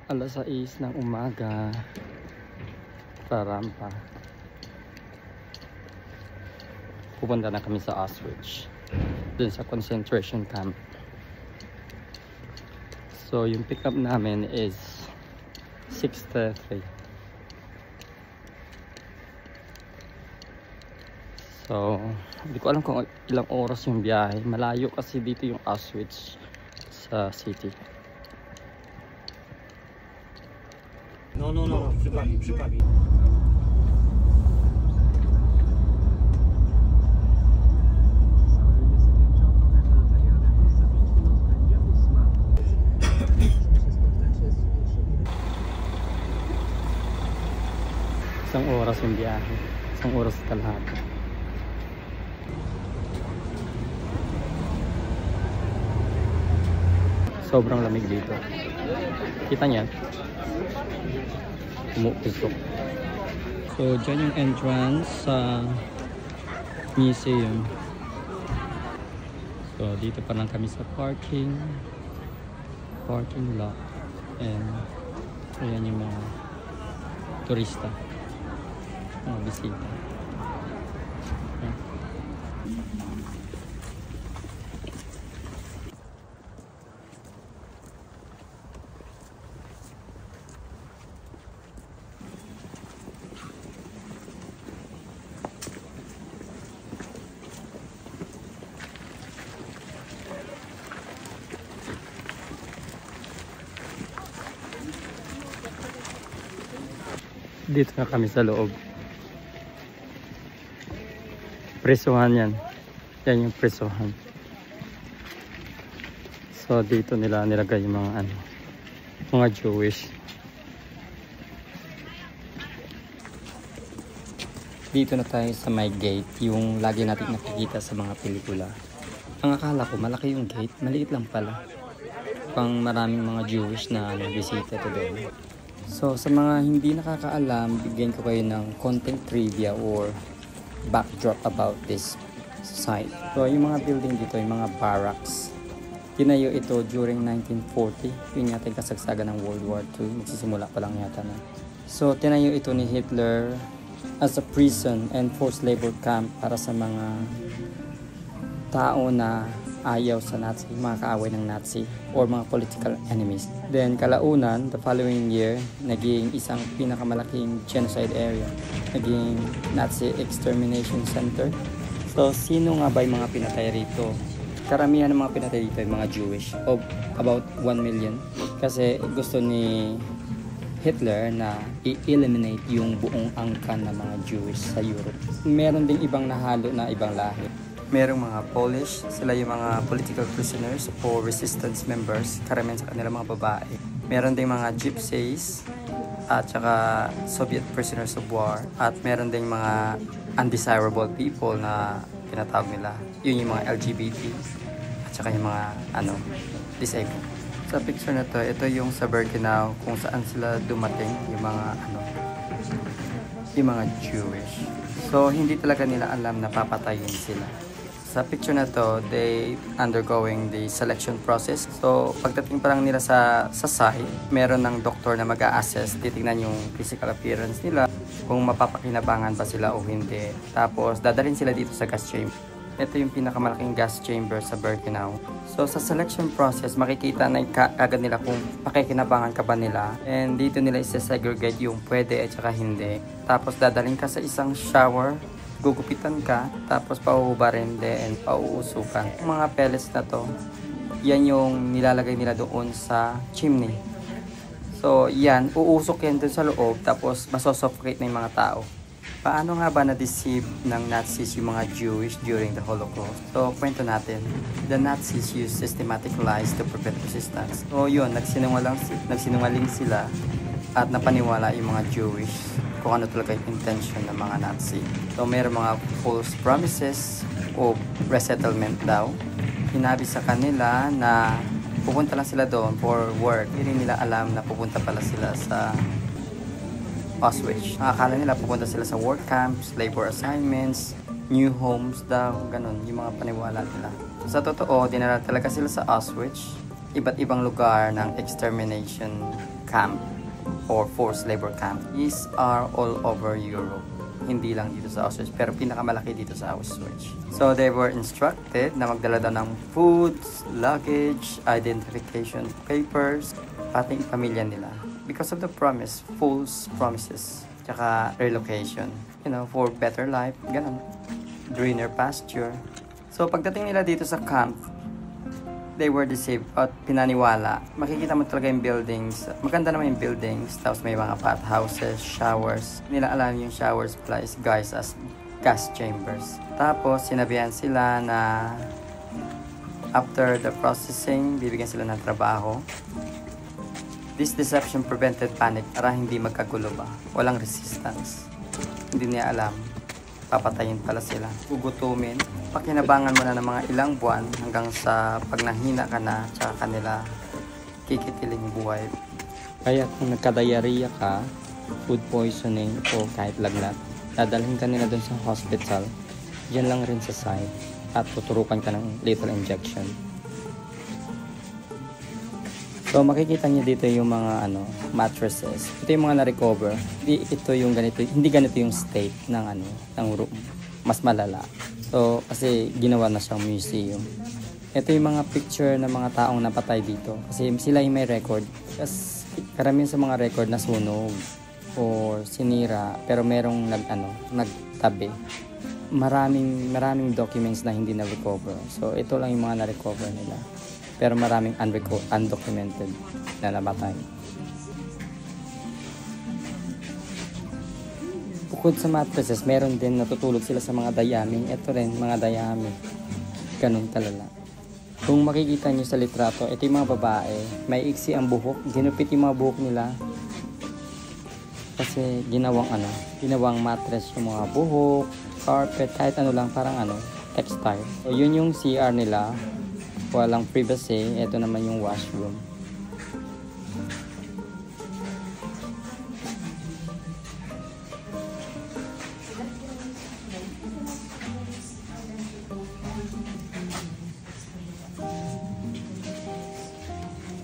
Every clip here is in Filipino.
6 ng umaga, Rarampa. Pupunta na kami sa Auschwitz, dun sa concentration camp. So yung pick up namin is 6:30. So hindi ko alam kung ilang oras yung biyahe. Malayo kasi dito yung Auschwitz sa city. No, przypali. Isang oras yung biyahe. Isang oras kalahati. Sobrang lamig dito. Kita niya? Umuusok. So, dyan yung entrance sa museum. So, dito pa lang kami sa parking lot. And ayan yung mga turista, mga bisita. Dito na kami sa loob. Presuhan yan. Yan yung presuhan. So dito nila nilagay yung mga mga Jewish. Dito na tayo sa may gate, yung lagi natin nakikita sa mga pelikula. Ang akala ko malaki yung gate, maliit lang pala. Pang maraming mga Jewish na bisita to doon. So sa mga hindi nakakaalam, bigyan ko kayo ng konting trivia or backdrop about this site. So yung mga building dito, yung mga barracks, tinayo ito during 1940. Yun yata yung kasagsagan ng World War II. Magsisimula pa lang yata na. So tinayo ito ni Hitler as a prison and forced labor camp para sa mga tao na ayaw sa Nazi, mga kaaway ng Nazi or mga political enemies. Then kalaunan, the following year, naging isang pinakamalaking genocide area, naging Nazi extermination center. So sino nga ba yung mga pinatay rito? Karamihan ng mga pinatay dito ay mga Jewish, of about 1 million. Kasi gusto ni Hitler na i-eliminate yung buong angkan ng mga Jewish sa Europe. Meron ding ibang nahalo na ibang lahi. Merong mga Polish, sila yung mga political prisoners o resistance members, karamihan sa kanila mga babae. Meron ding mga gypsies at saka Soviet prisoners of war, at meron ding mga undesirable people na tinatawag nila. Yun yung mga LGBT at saka yung mga disabled. Sa picture na to, ito yung sa Birkenau kung saan sila dumating, yung mga Jewish. So hindi talaga nila alam na papatayin sila. Sa picture na to, they undergoing the selection process. So, pagdating pa lang nila sa site, meron ng doktor na mag-a-assess, titignan yung physical appearance nila, kung mapapakinabangan ba sila o hindi. Tapos, dadalhin sila dito sa gas chamber. Ito yung pinakamalaking gas chamber sa Birkenau. So, sa selection process, makikita na agad nila kung pakikinabangan ka ba nila. And dito nila isa-segregate yung pwede at saka hindi. Tapos, dadalhin ka sa isang shower, gugupitan ka, tapos pauubarin din, pauusukan. Yung mga pellets na to, yan yung nilalagay nila doon sa chimney. So yan, uusok yan doon sa loob, tapos masosuffocate na yung mga tao. Paano nga ba na-deceive ng Nazis yung mga Jewish during the Holocaust? So kwento natin, the Nazis used systematic lies to prevent resistance. So yun, nagsinungaling sila at napaniwala yung mga Jewish kung ano talaga yung intention ng mga Nazi. So mayroong mga false promises o resettlement daw. Hinabi sa kanila na pupunta lang sila doon for work. Hindi nila alam na pupunta pala sila sa Auschwitz. Akala nila pupunta sila sa work camps, labor assignments, new homes daw, ganun, yung mga paniwala nila. Sa totoo, dinala talaga sila sa Auschwitz iba't ibang lugar ng extermination camp or forced labor camp. These are all over Europe. Hindi lang dito sa Auschwitz, pero pinakamalaki dito sa Auschwitz. So they were instructed na magdala daw ng foods, luggage, identification papers, pati yung pamilya nila. Because of the promise, false promises, tsaka relocation. You know, for better life, ganun. Greener pasture. So pagdating nila dito sa camp, they were deceived at pinaniwala. Makikita mo talaga yung buildings. Maganda naman yung buildings. Tapos may mga bathhouses, showers. Nila alam yung showers place guys as gas chambers. Tapos sinabihan sila na after the processing, bibigyan sila ng trabaho. This deception prevented panic para hindi magkagulo ba. Walang resistance. Hindi niya alam. Papatayin pala sila. Gugutumin. Pakinabangan mo na ng mga ilang buwan hanggang sa pag nahina ka na, tsaka kanila kikitiling buhay. Kaya kung nagka-diarrhea ka, food poisoning o kahit lagnat, dadalhin ka nila dun sa hospital, dyan lang rin sa site at tuturukan ka ng lethal injection. So makikita niyo dito yung mga mattresses. Ito yung mga na-recover. Ito yung ganito, hindi ganito yung state ng ng room. Mas malala. So kasi ginawa na siyang museum. Ito yung mga picture ng mga taong napatay dito. Kasi sila yung may record. Kasi karamihan sa mga record na sunog or sinira, pero merong nagtabi. Maraming documents na hindi na-recover. So ito lang yung mga na-recover nila. Pero maraming undocumented na namatay. Bukod sa mattresses, meron din natutulog sila sa mga dayami. Ito rin, mga dayami. Ganun talala. Kung makikita nyo sa litrato, ito yung mga babae. May iksi ang buhok. Ginupit yung mga buhok nila. Kasi ginawang mattress yung mga buhok, carpet, kahit lang, parang textile. So yun yung CR nila. Walang privacy. Ito naman yung washroom.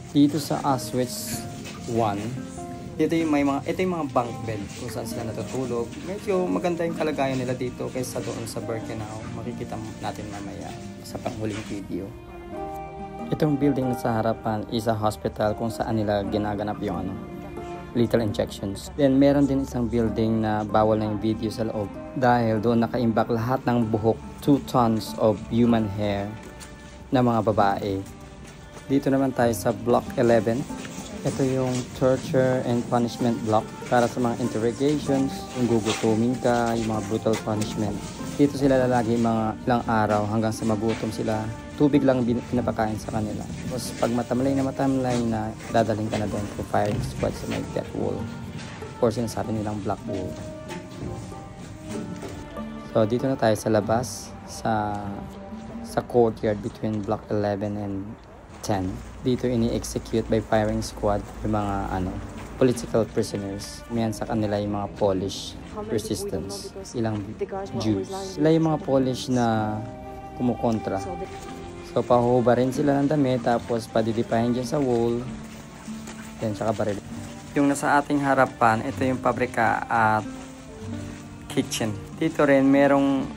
Dito sa Auschwitz 1, ito yung mga bunk bed kung saan sila natutulog. Medyo maganda yung kalagayan nila dito kaysa doon sa Birkenau. Makikita natin mamaya sa panghuling video. Itong building na sa harapan is a hospital kung saan nila ginaganap yung lethal injections. Then meron din isang building na bawal na yung video sa loob dahil doon nakaimbak lahat ng buhok, 2 tons of human hair na mga babae. Dito naman tayo sa Block 11. Ito yung torture and punishment block para sa mga interrogations, yung gugutumin ka, yung mga brutal punishment. Dito sila lalagi mga ilang araw hanggang sa magutom sila. Tubig lang pinapakain sa kanila. Tapos pag matamlay na, dadaling ka na doon to firing squad sa may death wall. Or sinasabi nilang black wall. So dito na tayo sa labas, sa courtyard between Block 11 and 10. Dito ini-execute by firing squad yung mga political prisoners. Umiyan sa kanila yung mga Polish resistance. Ilang Jews. Sila yung mga Polish na kumukontra. So pahuba rin sila ng damit, tapos padidipahin dyan sa wall. Then saka baril. Yung nasa ating harapan, ito yung pabrika at kitchen. Dito rin merong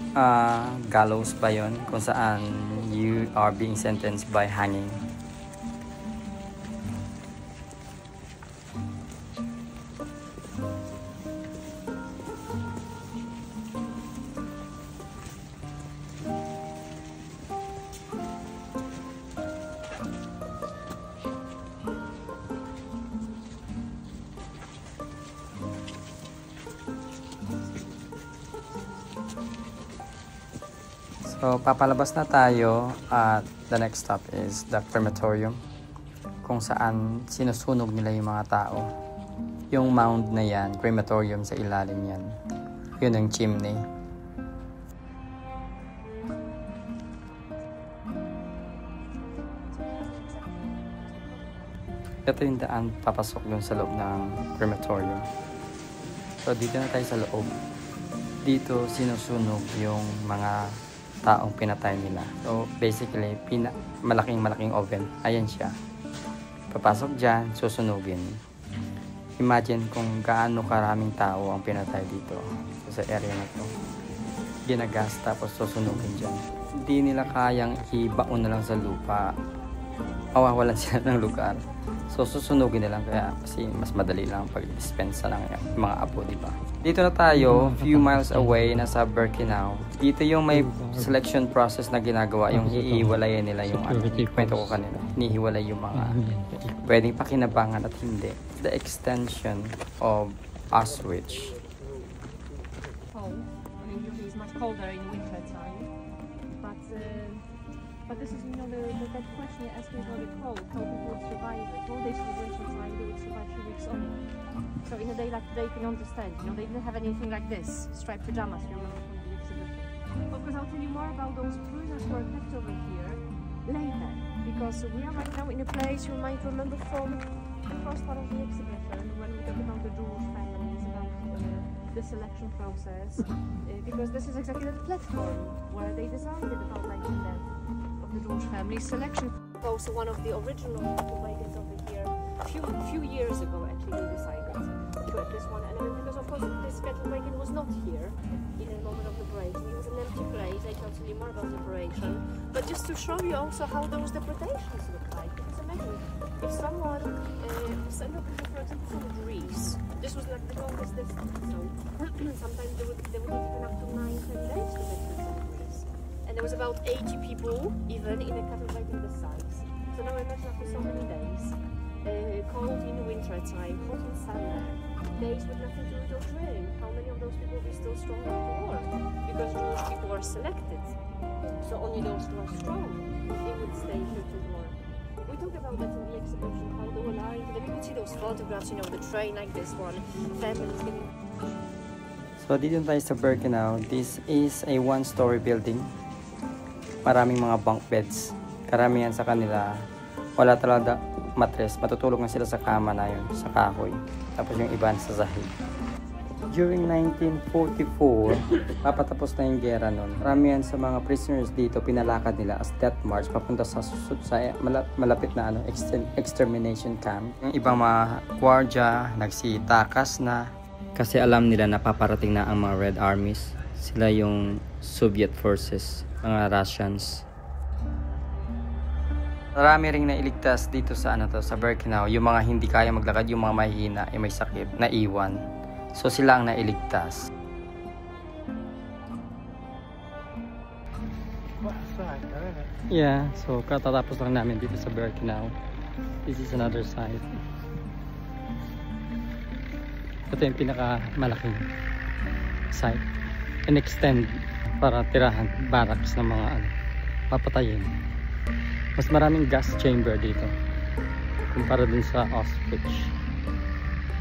gallows ba yun, kung saan you are being sentenced by hanging. So, papalabas na tayo at the next stop is the crematorium kung saan sinusunog nila yung mga tao. Yung mound na yan, crematorium sa ilalim yan. Yun ang chimney. Ito yung daan papasok dun sa loob ng crematorium. So, dito na tayo sa loob. Dito sinusunog yung mga taong pinatay nila. So basically, malaking oven. Ayan siya. papasok dyan, susunugin. Imagine kung gaano karaming tao ang pinatay dito sa area na to. Ginagas tapos susunugin dyan. Hindi nila kayang ibaon na lang sa lupa. Mawawalan sila ng lugar. So susunugin na lang, kaya kasi mas madali lang pag-dispensa ng mga apo, diba? Dito na tayo, few miles away, nasa Birkenau. Dito yung may selection process na ginagawa, yung hihiwalayin nila yung kwento ko kanina. Hinihiwalay yung mga pwedeng pakinabangan at hindi. The extension of Auschwitz. Cold. I mean, usually it's much colder in winter time. But this is, you know, that question you're asking about the cold, how people would survive it. All days in winter time, they would survive 2 weeks only. So in a day like today, you can understand. You know, they didn't have anything like this, striped pajamas, you remember from the exhibition. Of course, I'll tell you more about those prisoners who are kept over here later. Because we are right now in a place you might remember from the first part of the exhibition, when we talk about the Jewish families, about the selection process. Because this is exactly the platform where they decided about like the the Jewish family selection. Also one of the original wagons over here. Few years ago actually they decided to add this one element, because of course this cattle wagon was not here in the moment of liberation. It was an empty place. I can tell you more about liberation. But just to show you also how those depredations look like. Because imagine if someone sent a people, for example, from Greece, this was like the longest distance, so sometimes they would even up to 9-10 days to make this. And there was about 80 people even in a cattle wagon this size. So now imagine after so many days, cold in winter time, hot in summer, days with nothing to eat or drink. How many of those people will be still strong enough to work? Because Jewish people are selected. So only those who are strong, they would stay here to work. We talk about that in the exhibition, how they were lying. Then you could see those photographs, you know, the train like this one, families getting... So dito tayo sa Birkenau. This is a one-story building. Maraming mga bunk beds. Karamihan sa kanila, wala talaga matres. Matutulog na sila sa kama na yun, sa kahoy. Tapos yung iba sa sahig. During 1944, papatapos na yung gera nun. Karamihan sa mga prisoners dito, pinalakad nila as death march papunta sa malapit na extermination camp. Yung ibang mga gwardya, nagsitakas na. Kasi alam nila na paparating na ang mga Red Armies. Sila yung Soviet forces, mga Russians. Marami ring nailigtas dito sa sa Birkenau. Yung mga hindi kaya maglakad, yung mga mahihina, yung may sakit, naiwan. So sila ang nailigtas. Yeah, so katatapos lang namin dito sa Birkenau. This is another side. Ito yung pinakamalaking site. And-extend para tirahan, barracks ng mga papatayin. Mas maraming gas chamber dito kumpara dun sa Auschwitz.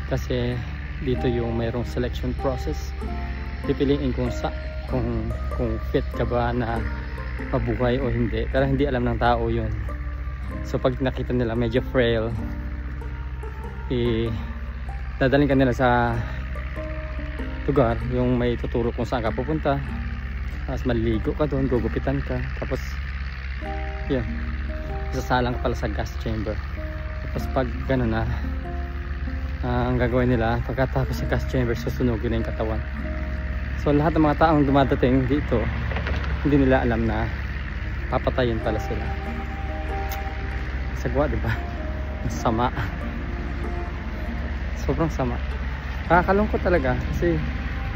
Kasi dito yung mayroong selection process. Pipiliin kung fit ka ba na mabuhay o hindi. Pero hindi alam ng tao yun. So pag nakita nila medyo frail, dadaling ka nila sa lugar yung may tuturo kung saan ka pupunta, tapos maliligo ka doon, gugupitan ka, tapos yun, sasalang ka pala sa gas chamber. Tapos pag gano'n na, ang gagawin nila pagkatapos sa gas chamber, susunugin na yung katawan. So lahat ng mga taong dumadating dito, hindi nila alam na papatayin pala sila. Sagwa, diba? Sama. Sobrang sama. Nakakalungkot talaga kasi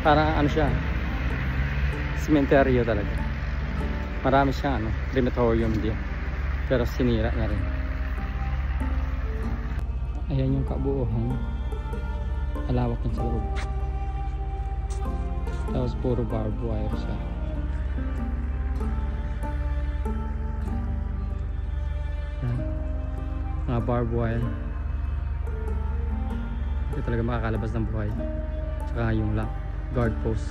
parang siya, sementeryo talaga. Marami siyang crematorium din, pero sinira na rin. Ayan yung kabuuhan, malawak yung sa loob. Tapos puro barbed wire siya. Mga barbed wire, hindi talaga makakalabas ng buhay. Tsaka yung guard post.